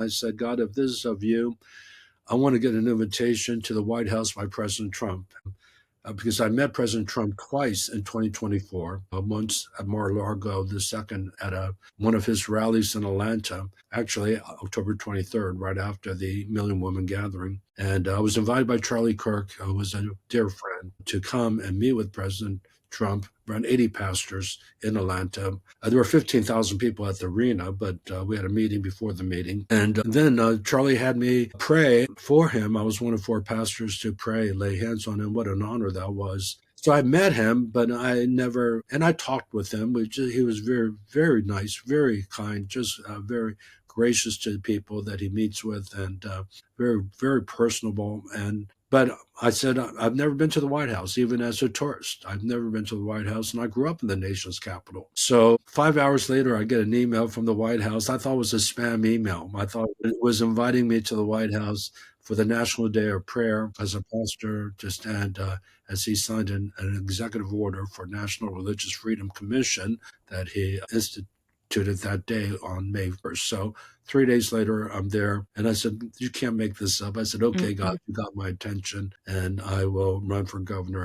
I said, God, if this is of you, I want to get an invitation to the White House by President Trump. Because I met President Trump twice in 2024, once at Mar-a-Lago, the second at one of his rallies in Atlanta, actually October 23rd, right after the Million Woman Gathering. And I was invited by Charlie Kirk, who was a dear friend, to come and meet with President Trump, around 80 pastors in Atlanta. There were 15,000 people at the arena, but we had a meeting before the meeting. And then Charlie had me pray for him. I was one of 4 pastors to pray, lay hands on him. What an honor that was. So I met him, but I talked with him. He was very, very nice, very kind, just very gracious to the people that he meets with, and very, very personable. But I said, I've never been to the White House, even as a tourist. I've never been to the White House, and I grew up in the nation's capital. So 5 hours later, I get an email from the White House. I thought it was a spam email. I thought it was inviting me to the White House for the National Day of Prayer as a pastor to stand as he signed an executive order for National Religious Freedom Commission that he instituted that day on May 1st. So 3 days later, I'm there, and I said, you can't make this up. I said, okay, God, you got my attention, and I will run for governor